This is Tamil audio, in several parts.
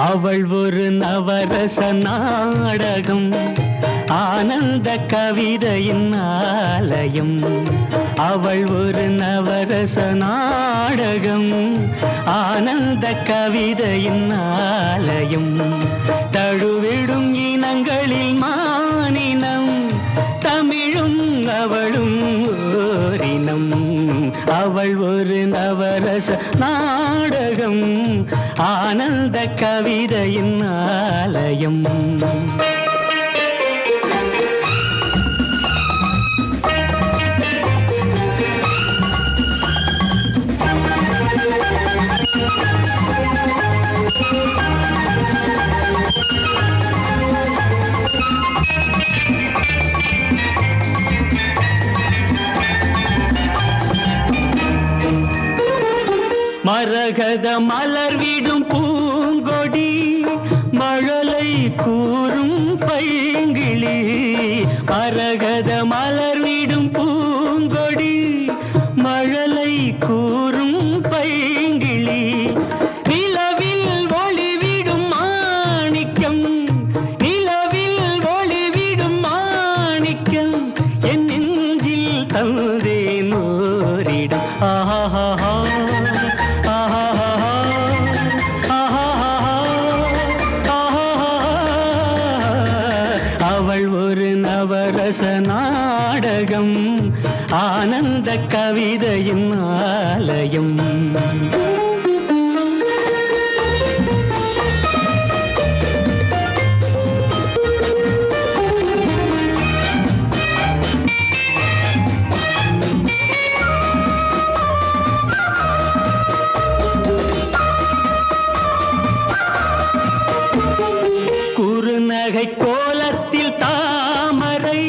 அவள் ஒரு நவரச நாடகம், ஆனந்த கவிதையின் ஆலயம். அவள் ஒரு நவரச நாடகம், ஆனந்த கவிதையின் ஆலயம். தழுவிடும் இனங்களில் மானினம், தமிழும் அவளும் ஓரினம். அவள் ஒரு நவரச நாடகம், ஆனந்த கவிதையின் ஆலயம். மரகத மலர்விடும் பூங்கொடி, மழலை கூறும் பைங்கிளி. மரகத மலர்விடும் பூங்கொடி, மழலை கூறும் பைங்கிளி. நிலவில் ஒளிவிடும் மாணிக்கம், நிலவில் ஒளிவிடும் மாணிக்கம். என் நெஞ்சில் தந்தேன் ஓரிடம். ஆஹா நவரச நாடகம், ஆனந்த கவிதையின் ஆலயம். குறுநகை கோலத்தில் தாமரை,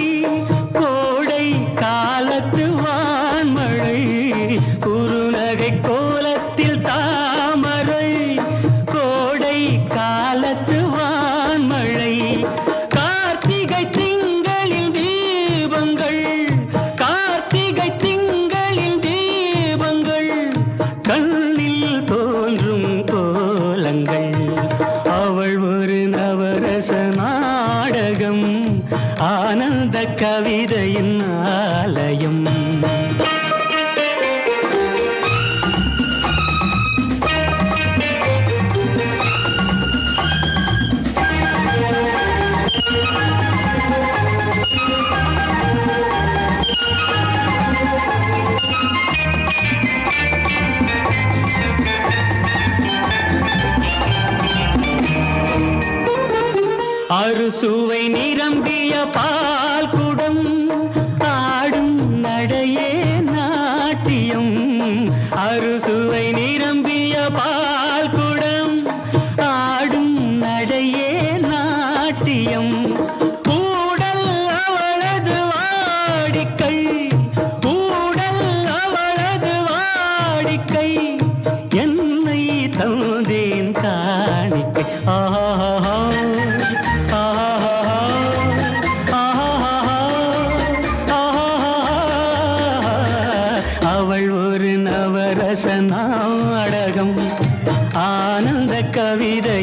கோடை காலத்து வான்மழை. குறுநகை கோலத்தில் தாமரை, கோடை காலத்து வான்மழை. கார்த்திகை திங்களில் தீபங்கள், கார்த்திகை திங்களில் தீபங்கள். கண்ணில் தோன்றும் கோலங்கள். அவள் ஒரு நவரச நாடகம், ஆனந்த கவிதையின் ஆலயம். அறுசுவை நிரம்பிய பால் குடம், ஆடும் நடையே நாட்டியம். அறுசுவை நிரம்பிய பால் குடம், ஆடும் நடையே நாட்டியம். ஊடல் அவளது வாடிக்கை, ஊடல் அவளது வாடிக்கை. என்னை தந்தேன் காணிக்கை. ஆஹா அவள் ஒரு நவரச நாடகம், ஆனந்த கவிதை